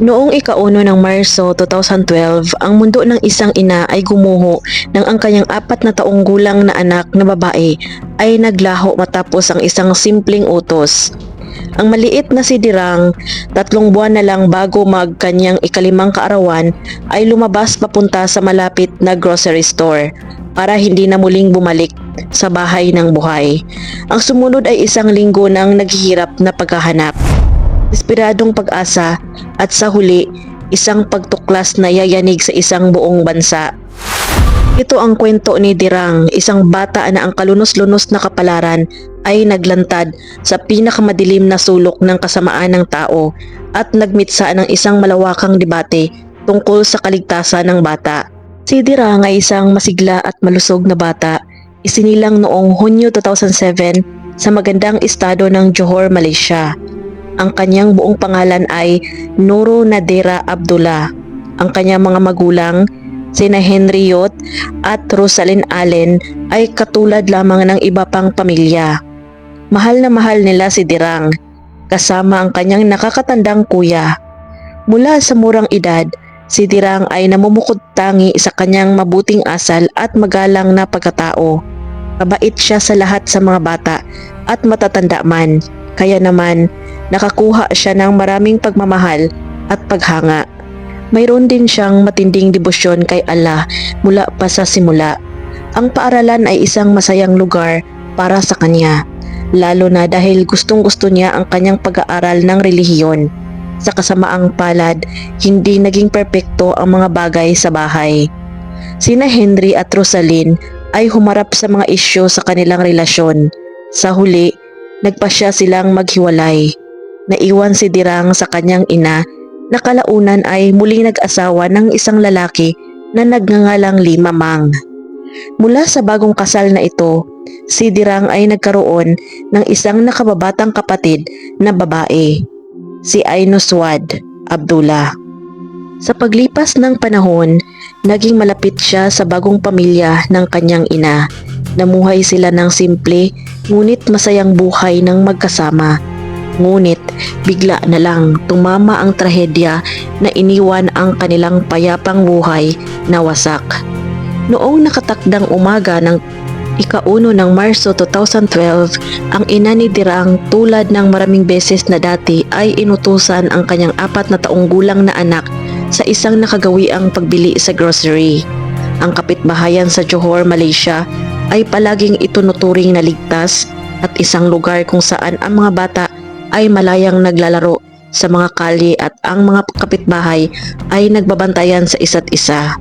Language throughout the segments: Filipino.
Noong ika-1 ng Marso 2012, ang mundo ng isang ina ay gumuho nang ang kanyang 4 na taong gulang na anak na babae ay naglaho matapos ang isang simpleng utos. Ang maliit na si Dirang, 3 buwan na lang bago magkanyang ika-5 kaarawan, ay lumabas papunta sa malapit na grocery store para hindi na muling bumalik sa bahay ng buhay. Ang sumunod ay isang linggo ng naghihirap na paghahanap, desperadong pag-asa, at sa huli, isang pagtuklas na yayanig sa isang buong bansa. Ito ang kwento ni Dirang, isang bata na ang kalunos-lunos na kapalaran ay naglantad sa pinakamadilim na sulok ng kasamaan ng tao at nagmitsa ng isang malawakang debate tungkol sa kaligtasan ng bata. Si Dirang ay isang masigla at malusog na bata, isinilang noong Hunyo 2007 sa magandang estado ng Johor, Malaysia. Ang kanyang buong pangalan ay Nuro Nadira Abdullah. Ang kanyang mga magulang, sina Henry Yot at Rosalyn Allen, ay katulad lamang ng iba pang pamilya. Mahal na mahal nila si Dirang, kasama ang kanyang nakakatandang kuya. Mula sa murang edad, si Dirang ay namumukod tangi sa kanyang mabuting asal at magalang na pagkatao. Mabait siya sa lahat sa mga bata at matatanda man, kaya naman nakakuha siya ng maraming pagmamahal at paghanga. Mayroon din siyang matinding debosyon kay Allah mula pa sa simula. Ang paaralan ay isang masayang lugar para sa kanya, lalo na dahil gustong-gusto niya ang kanyang pag-aaral ng relihiyon. Sa kasamaang palad, hindi naging perpekto ang mga bagay sa bahay. Sina Henry at Rosalyn ay humarap sa mga isyu sa kanilang relasyon. Sa huli, nagpasya silang maghiwalay. Naiwan si Dirang sa kanyang ina na kalaunan ay muling nag-asawa ng isang lalaki na nagngangalang Lima Mang. Mula sa bagong kasal na ito, si Dirang ay nagkaroon ng isang nakababatang kapatid na babae, si Ainuswad Abdullah. Sa paglipas ng panahon, naging malapit siya sa bagong pamilya ng kanyang ina. Namuhay sila ng simple ngunit masayang buhay ng magkasama. Ngunit bigla na lang tumama ang trahedya na iniwan ang kanilang payapang buhay na wasak. Noong nakatakdang umaga ng ika-1 ng Marso 2012, ang ina ni Dirang, tulad ng maraming beses na dati, ay inutusan ang kanyang 4 na taong gulang na anak sa isang nakagawiang pagbili sa grocery. Ang kapitbahayan sa Johor, Malaysia ay palaging itunuturing na ligtas at isang lugar kung saan ang mga bata ay malayang naglalaro sa mga kalye at ang mga kapitbahay ay nagbabantayan sa isa't isa.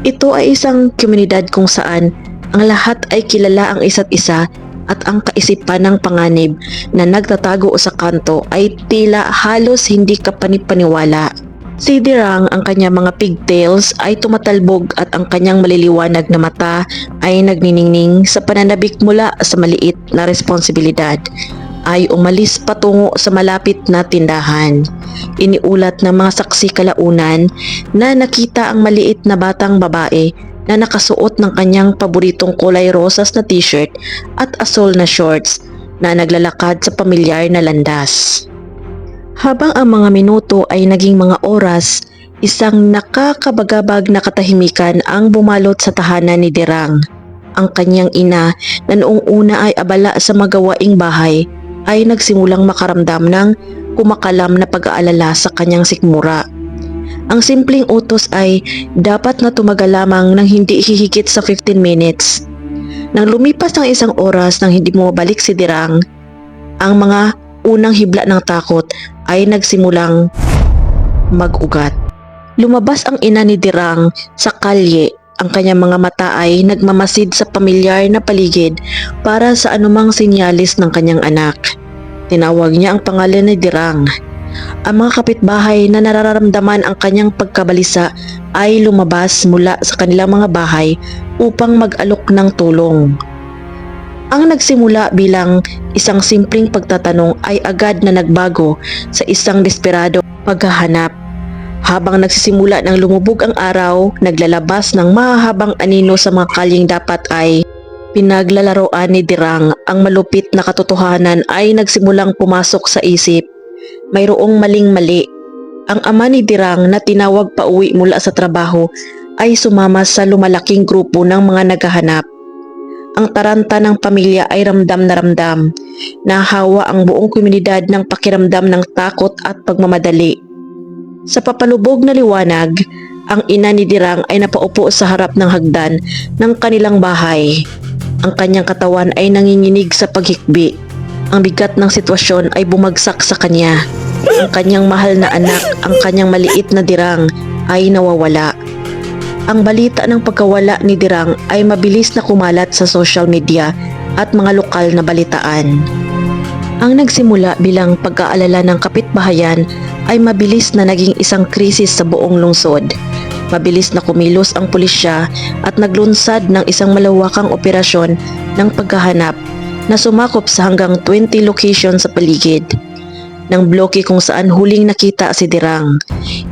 Ito ay isang komunidad kung saan ang lahat ay kilala ang isa't isa at ang kaisipan ng panganib na nagtatago sa kanto ay tila halos hindi kapanipaniwala. Si Dirang, ang kanyang mga pigtails ay tumatalbog at ang kanyang maliliwanag na mata ay nagniningning sa pananabik mula sa maliit na responsibilidad, ay umalis patungo sa malapit na tindahan. Iniulat ng mga saksi kalaunan na nakita ang maliit na batang babae na nakasuot ng kanyang paboritong kulay rosas na t-shirt at asol na shorts na naglalakad sa pamilyar na landas. Habang ang mga minuto ay naging mga oras, isang nakakabagabag na katahimikan ang bumalot sa tahanan ni Dirang. Ang kanyang ina na noong una ay abala sa magawaing bahay ay nagsimulang makaramdam ng kumakalam na pag-aalala sa kanyang sikmura. Ang simpleng utos ay dapat na tumagal lamang ng hindi hihigit sa 15 minutes. Nang lumipas ng isang oras nang hindi bumabalik si Dirang, ang mga unang hibla ng takot ay nagsimulang mag-ugat. Lumabas ang ina ni Dirang sa kalye. Ang kanyang mga mata ay nagmamasid sa pamilyar na paligid para sa anumang sinyalis ng kanyang anak. Tinawag niya ang pangalan ni Dirang. Ang mga kapitbahay na nararamdaman ang kanyang pagkabalisa ay lumabas mula sa kanilang mga bahay upang mag-alok ng tulong. Ang nagsimula bilang isang simpleng pagtatanong ay agad na nagbago sa isang desperado paghahanap. Habang nagsisimula ng lumubog ang araw, naglalabas ng mahahabang anino sa mga kalyeng dapat ay pinaglalaroan ni Dirang. Ang malupit na katotohanan ay nagsimulang pumasok sa isip. Mayroong maling-mali. Ang ama ni Dirang na tinawag pa uwi mula sa trabaho ay sumama sa lumalaking grupo ng mga naghahanap. Ang taranta ng pamilya ay ramdam na ramdam. Nahawa ang buong komunidad ng pakiramdam ng takot at pagmamadali. Sa papalubog na liwanag, ang ina ni Dirang ay napaupo sa harap ng hagdan ng kanilang bahay. Ang kanyang katawan ay nanginginig sa paghikbi. Ang bigat ng sitwasyon ay bumagsak sa kanya. Ang kanyang mahal na anak, ang kanyang maliit na Dirang, ay nawawala. Ang balita ng pagkawala ni Dirang ay mabilis na kumalat sa social media at mga lokal na balitaan. Ang nagsimula bilang pag-aalala ng kapitbahayan ay mabilis na naging isang krisis sa buong lungsod. Mabilis na kumilos ang pulisya at naglunsad ng isang malawakang operasyon ng paghahanap na sumakop sa hanggang 20 location sa paligid ng bloke kung saan huling nakita si Dirang.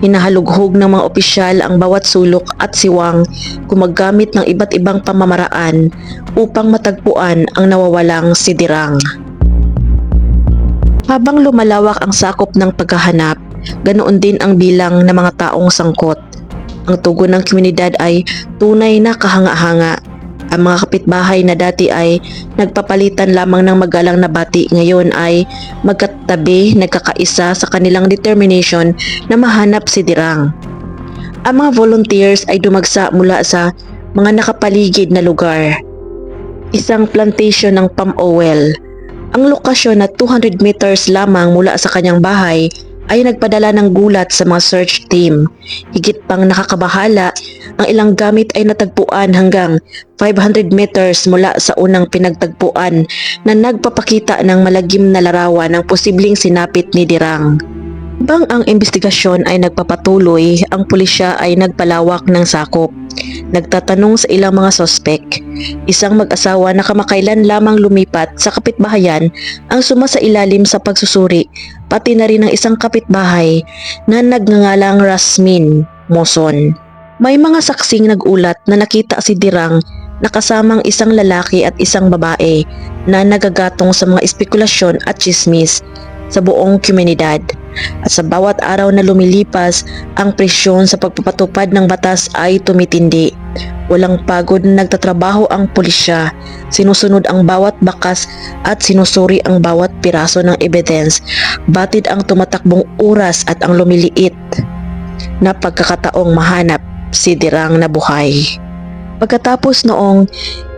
Hinahalughog ng mga opisyal ang bawat sulok at siwang gumagamit ng iba't ibang pamamaraan upang matagpuan ang nawawalang si Dirang. Habang lumalawak ang sakop ng paghahanap, ganoon din ang bilang ng mga taong sangkot. Ang tugon ng komunidad ay tunay na kahanga-hanga. Ang mga kapitbahay na dati ay nagpapalitan lamang ng magalang na bati ngayon ay magkatabi, nagkakaisa sa kanilang determination na mahanap si Dirang. Ang mga volunteers ay dumagsa mula sa mga nakapaligid na lugar. Isang plantation ng palm oil. Ang lokasyon na 200 meters lamang mula sa kanyang bahay ay nagpadala ng gulat sa mga search team. Higit pang nakakabahala, ang ilang gamit ay natagpuan hanggang 500 meters mula sa unang pinagtagpuan na nagpapakita ng malagim na larawan ng posibleng sinapit ni Dirang. Habang ang investigasyon ay nagpapatuloy, ang pulisya ay nagpalawak ng sakop. Nagtatanong sa ilang mga sospek. Isang mag-asawa na kamakailan lamang lumipat sa kapitbahayan ang sumasailalim sa pagsusuri, pati na rin ang isang kapitbahay na nagngangalang Rasmin Moson. May mga saksing nagulat na nakita si Dirang na kasamang isang lalaki at isang babae na nagagatong sa mga espekulasyon at chismis sa buong komunidad. At sa bawat araw na lumilipas, ang presyon sa pagpapatupad ng batas ay tumitindi. Walang pagod na nagtatrabaho ang pulisya, sinusunod ang bawat bakas at sinusuri ang bawat piraso ng evidence, batid ang tumatakbong oras at ang lumiliit na pagkakataong mahanap si Dirang na buhay. Pagkatapos noong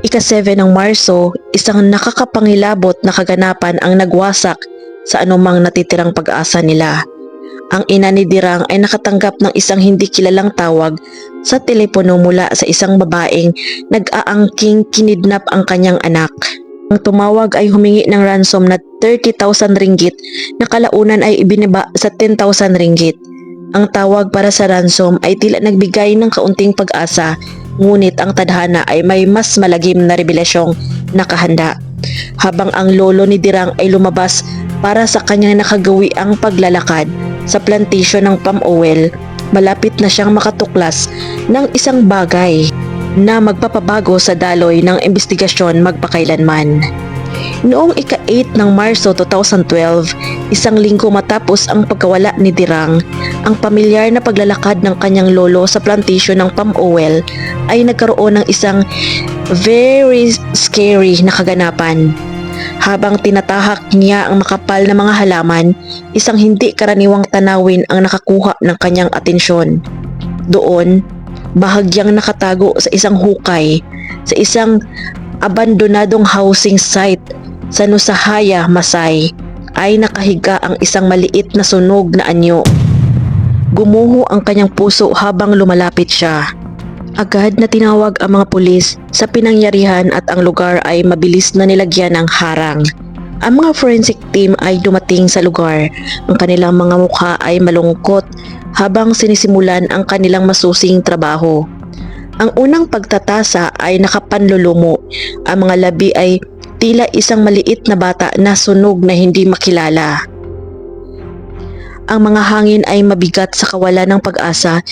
ika-7 ng Marso, isang nakakapangilabot na kaganapan ang nagwasak sa anumang natitirang pag-asa nila. Ang ina ni Dirang ay nakatanggap ng isang hindi kilalang tawag sa telepono mula sa isang babaeng nag-aangking kinidnap ang kanyang anak. Ang tumawag ay humingi ng ransom na 30,000 ringgit na kalaunan ay ibinaba sa 10,000 ringgit. Ang tawag para sa ransom ay tila nagbigay ng kaunting pag-asa, ngunit ang tadhana ay may mas malagim na revelasyong nakahanda. Habang ang lolo ni Dirang ay lumabas para sa kanyang nakagawi ang paglalakad sa plantation ng palm oil, malapit na siyang makatuklas ng isang bagay na magpapabago sa daloy ng investigasyon magpakailanman. Noong ika-8 ng Marso 2012, isang linggo matapos ang pagkawala ni Dirang, ang pamilyar na paglalakad ng kanyang lolo sa plantation ng palm oil ay nagkaroon ng isang very scary na kaganapan. Habang tinatahak niya ang makapal na mga halaman, isang hindi karaniwang tanawin ang nakakuha ng kanyang atensyon. Doon, bahagyang nakatago sa isang hukay, sa isang abandonadong housing site sa Nusahaya, Masay, ay nakahiga ang isang maliit na sunog na anyo. Gumuho ang kanyang puso habang lumalapit siya. Agad na tinawag ang mga pulis sa pinangyarihan at ang lugar ay mabilis na nilagyan ng harang. Ang mga forensic team ay dumating sa lugar. Ang kanilang mga mukha ay malungkot habang sinisimulan ang kanilang masusing trabaho. Ang unang pagtatasa ay nakapanlulumo. Ang mga labi ay tila isang maliit na bata na sunog na hindi makilala. Ang mga hangin ay mabigat sa kawalan ng pag-asa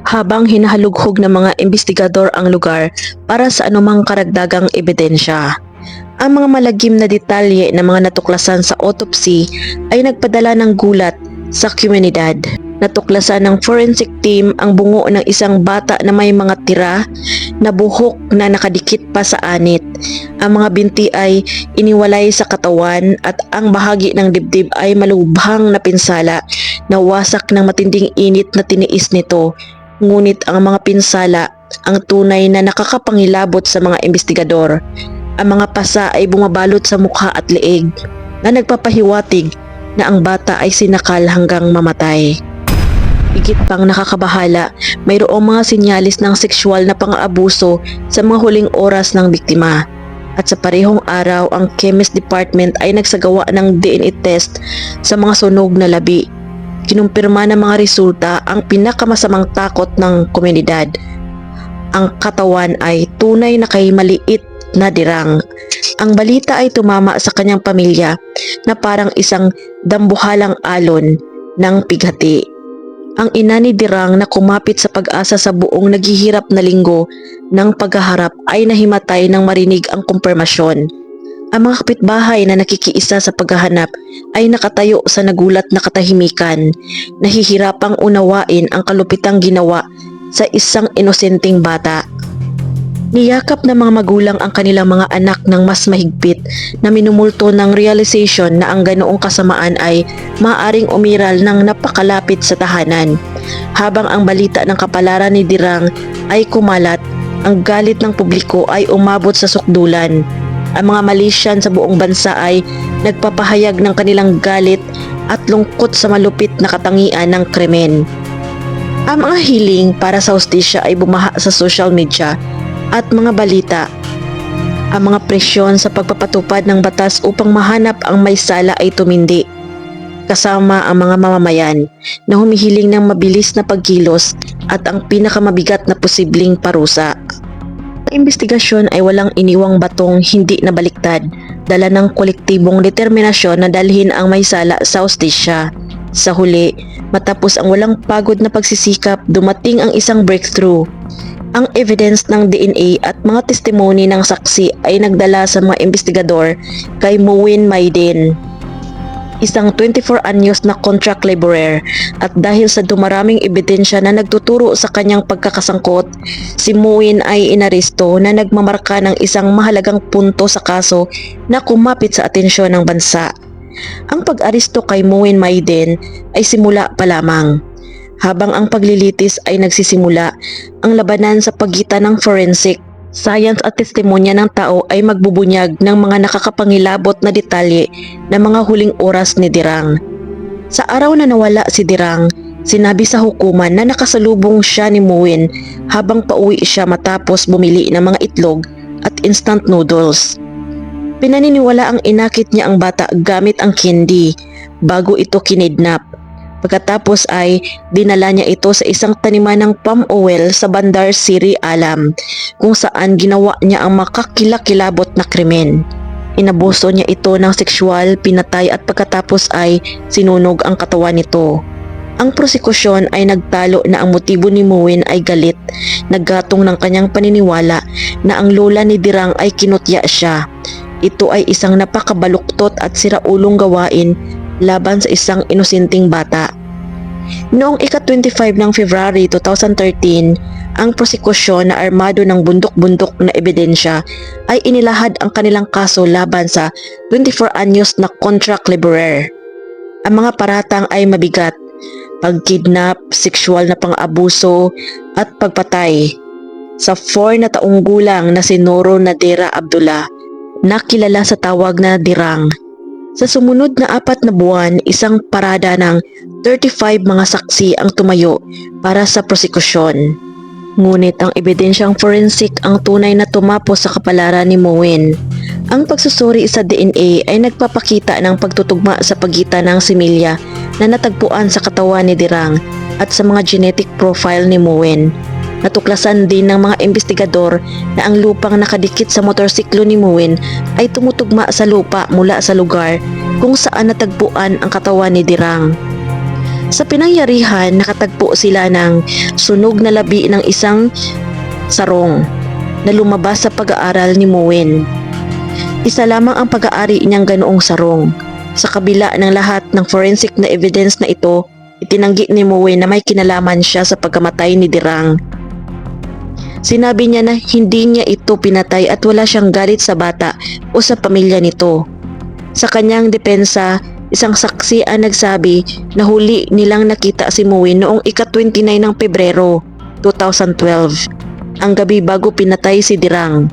habang hinahalughog ng mga investigador ang lugar para sa anumang karagdagang ebidensya. Ang mga malagim na detalye ng mga natuklasan sa autopsy ay nagpadala ng gulat sa komunidad. Natuklasan ng forensic team ang bungo ng isang bata na may mga tira na buhok na nakadikit pa sa anit. Ang mga binti ay iniwalay sa katawan at ang bahagi ng dibdib ay malubhang na pinsala na wasak ng matinding init na tiniis nito. Ngunit ang mga pinsala ang tunay na nakakapangilabot sa mga investigador. Ang mga pasa ay bumabalot sa mukha at leeg na nagpapahiwatig na ang bata ay sinakal hanggang mamatay. Higit pang nakakabahala, mayroong mga sinyalis ng sexual na pang-aabuso sa mga huling oras ng biktima. At sa parehong araw, ang Chemist Department ay nagsagawa ng DNA test sa mga sunog na labi. Kinumpirma ng mga resulta ang pinakamasamang takot ng komunidad. Ang katawan ay tunay na kay maliit na dirang. Ang balita ay tumama sa kanyang pamilya na parang isang dambuhalang alon ng pighati. Ang ina ni Dirang na kumapit sa Pag-asa sa buong naghihirap na linggo ng paghaharap ay nahimatay nang marinig ang kumpirmasyon. Ang mga kapitbahay na nakikiisa sa paghahanap ay nakatayo sa nagulat na katahimikan, nahihirapang unawain ang kalupitang ginawa sa isang inosenteng bata. Niyakap ng mga magulang ang kanilang mga anak ng mas mahigpit na minumulto ng realization na ang ganoong kasamaan ay maaaring umiral ng napakalapit sa tahanan. Habang ang balita ng kapalaran ni Dirang ay kumalat, ang galit ng publiko ay umabot sa sukdulan. Ang mga Malaysian sa buong bansa ay nagpapahayag ng kanilang galit at lungkot sa malupit na katangian ng krimen. Ang mga hiling para sa hustisya ay bumaha sa social media at mga balita. Ang mga presyon sa pagpapatupad ng batas upang mahanap ang may sala ay tumindi, kasama ang mga mamamayan na humihiling ng mabilis na pagkilos at ang pinakamabigat na posibleng parusa. Ang investigasyon ay walang iniwang batong hindi nabaliktad, dala ng kolektibong determinasyon na dalhin ang may sala sa hustisya. Sa huli, matapos ang walang pagod na pagsisikap, dumating ang isang breakthrough. Ang evidence ng DNA at mga testimony ng saksi ay nagdala sa mga investigador kay Muwin Maiden, isang 24 anyos na contract laborer, at dahil sa dumaraming ebidensya na nagtuturo sa kanyang pagkakasangkot, si Muwin ay inaresto na nagmamarka ng isang mahalagang punto sa kaso na kumapit sa atensyon ng bansa. Ang pag-aresto kay Muwin Maiden ay simula pa lamang. Habang ang paglilitis ay nagsisimula, ang labanan sa pagitan ng forensic, science at testimonya ng tao ay magbubunyag ng mga nakakapangilabot na detalye ng mga huling oras ni Dirang. Sa araw na nawala si Dirang, sinabi sa hukuman na nakasalubong siya ni Muwin habang pauwi siya matapos bumili ng mga itlog at instant noodles. Pinaniniwala ang inakit niya ang bata gamit ang candy bago ito kinidnap. Pagkatapos ay dinala niya ito sa isang taniman ng palm oil sa Bandar Seri Alam, kung saan ginawa niya ang makakilakilabot na krimen. Inabuso niya ito ng sexual, pinatay at pagkatapos ay sinunog ang katawan nito. Ang prosekusyon ay nagtalo na ang motibo ni Muwin ay galit, naggatong ng kanyang paniniwala na ang lola ni Dirang ay kinutya siya. Ito ay isang napakabaluktot at siraulong gawain laban sa isang inosenteng bata. Noong ika-25 ng February 2013, ang prosekusyon na armado ng bundok-bundok na ebidensya ay inilahad ang kanilang kaso laban sa 24 anyos na contract laborer. Ang mga paratang ay mabigat: pagkidnap, sexual na pang-abuso at pagpatay sa 4 na taong gulang na si Noro Nadera Abdullah, na kilala sa tawag na Dirang. Sa sumunod na 4 na buwan, isang parada ng 35 mga saksi ang tumayo para sa prosekusyon. Ngunit ang ebidensyang forensic ang tunay na tumapos sa kapalaran ni Muwin. Ang pagsusuri sa DNA ay nagpapakita ng pagtutugma sa pagitan ng similya na natagpuan sa katawan ni Dirang at sa mga genetic profile ni Muwin. Natuklasan din ng mga investigador na ang lupang nakadikit sa motorsiklo ni Muwin ay tumutugma sa lupa mula sa lugar kung saan natagpuan ang katawan ni Dirang. Sa pinangyarihan, nakatagpo sila ng sunog na labi ng isang sarong na lumabas sa pag-aaral ni Muwin. Isa lamang ang pag-aari niyang ganoong sarong. Sa kabila ng lahat ng forensic na evidence na ito itinanggi ni Muwin na may kinalaman siya sa pagkamatay ni Dirang. Sinabi niya na hindi niya ito pinatay at wala siyang galit sa bata o sa pamilya nito. Sa kanyang depensa, isang saksi ang nagsabi na huli nilang nakita si Muwin noong ika-29 ng Pebrero 2012, ang gabi bago pinatay si Dirang.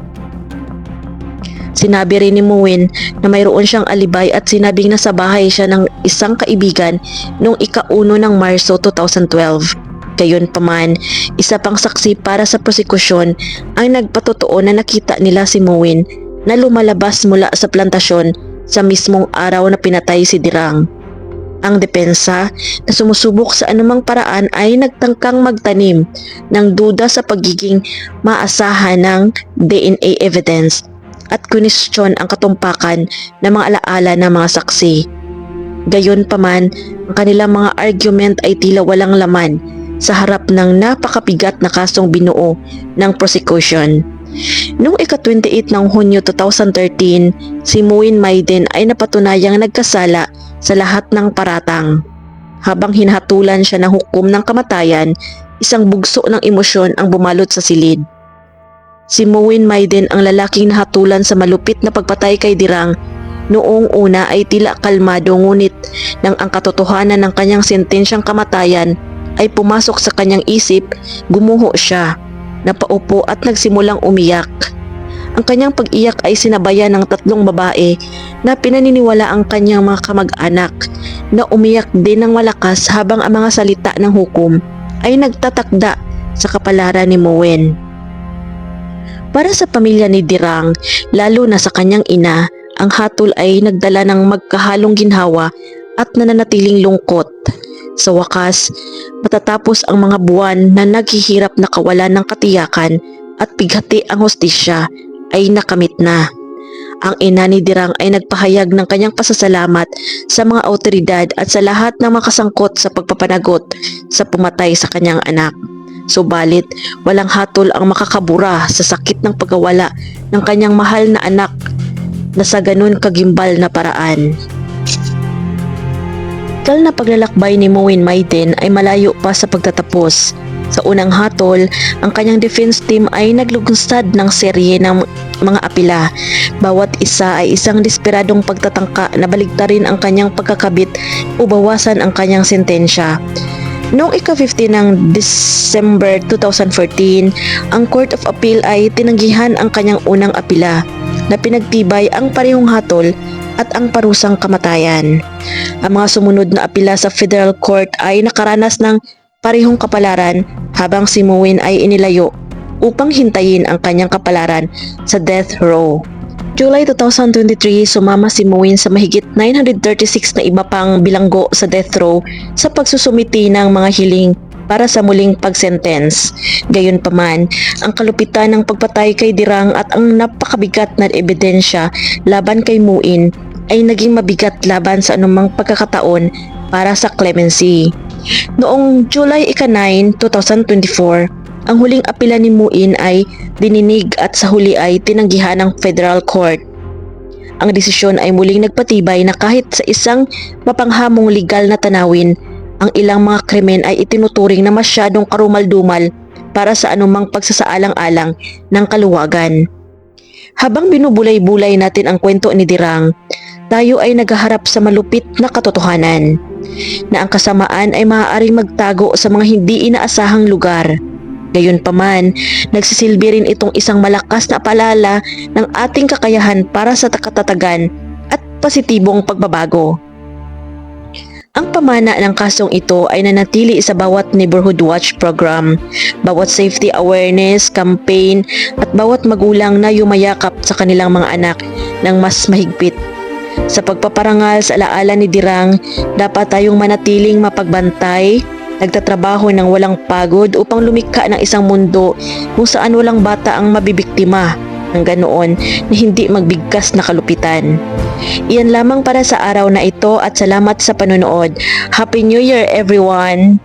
Sinabi rin ni Muwin na mayroon siyang alibay at sinabing nasa bahay siya ng isang kaibigan noong ika-1 ng Marso 2012. Gayunpaman, isa pang saksi para sa prosekusyon ang nagpatotoo na nakita nila si Muwin na lumalabas mula sa plantasyon sa mismong araw na pinatay si Dirang. Ang depensa na sumusubok sa anumang paraan ay nagtangkang magtanim ng duda sa pagiging maasahan ng DNA evidence at kunestyon ang katumpakan ng mga alaala ng mga saksi. Gayunpaman, ang kanilang mga argument ay tila walang laman sa harap ng napakabigat na kasong binuo ng prosecution. Noong ika-28 ng Hunyo 2013, si Muwin Maiden ay napatunayang nagkasala sa lahat ng paratang. Habang hinahatulan siya ng hukom ng kamatayan, isang bugso ng emosyon ang bumalot sa silid. Si Muwin Maiden ang lalaking nahatulan sa malupit na pagpatay kay Dirang. Noong una ay tila kalmado, ngunit nang ang katotohanan ng kanyang sentensyang kamatayan ay pumasok sa kanyang isip, gumuho siya, napaupo at nagsimulang umiyak. Ang kanyang pag-iyak ay sinabayan ng 3 babae na pinaniniwala ang kanyang mga kamag-anak na umiyak din ng malakas habang ang mga salita ng hukom ay nagtatakda sa kapalaran ni Muwin. Para sa pamilya ni Dirang, lalo na sa kanyang ina, ang hatol ay nagdala ng magkahalong ginhawa at nananatiling lungkot. Sa wakas, matatapos ang mga buwan na naghihirap na kawalan ng katiyakan at bighati ang hustisya, ay nakamit na. Ang ina ni Dirang ay nagpahayag ng kanyang pasasalamat sa mga awtoridad at sa lahat ng mga kasangkot sa pagpapanagot sa pumatay sa kanyang anak. Subalit, walang hatol ang makakabura sa sakit ng pagkawala ng kanyang mahal na anak na sa ganun kagimbal na paraan. Tal na paglalakbay ni Muwin Maiden ay malayo pa sa pagtatapos. Sa unang hatol, ang kanyang defense team ay naglugstad ng serye ng mga apela. Bawat isa ay isang desperadong pagtatangka na baligtarin ang kanyang pagkakabit o bawasan ang kanyang sentensya. Noong ika-15 ng December 2014, ang Court of Appeal ay tinanggihan ang kanyang unang apela na pinagtibay ang parehong hatol at ang parusang kamatayan. Ang mga sumunod na apela sa Federal Court ay nakaranas ng parehong kapalaran habang si Muwin ay inilayo upang hintayin ang kanyang kapalaran sa death row. July 2023, sumama si Muwin sa mahigit 936 na iba pang bilanggo sa death row sa pagsusumiti ng mga hiling para sa muling pagsentence. Gayunpaman, ang kalupitan ng pagpatay kay Dirang at ang napakabigat na ebidensya laban kay Muwin ay naging mabigat laban sa anumang pagkakataon para sa clemency. Noong July 9, 2024, ang huling apela ni Muwin ay dininig at sa huli ay tinanggihan ng Federal Court. Ang desisyon ay muling nagpatibay na kahit sa isang mapanghamong legal na tanawin, ang ilang mga krimen ay itinuturing na masyadong karumal-dumal para sa anumang pagsasaalang-alang ng kaluwagan. Habang binubulay-bulay natin ang kwento ni Dirang, tayo ay naghaharap sa malupit na katotohanan na ang kasamaan ay maaaring magtago sa mga hindi inaasahang lugar. Gayunpaman, nagsisilbi rin itong isang malakas na paalala ng ating kakayahan para sa katatagan at positibong pagbabago. Ang pamana ng kasong ito ay nanatili sa bawat neighborhood watch program, bawat safety awareness campaign at bawat magulang na yumayakap sa kanilang mga anak ng mas mahigpit. Sa pagpaparangal sa alaala ni Dirang, dapat tayong manatiling mapagbantay, nagtatrabaho ng walang pagod upang lumikha ng isang mundo kung saan walang bata ang mabibiktima ng ganoon na hindi magbigkas na kalupitan. Iyan lamang para sa araw na ito at salamat sa panonood. Happy New Year everyone!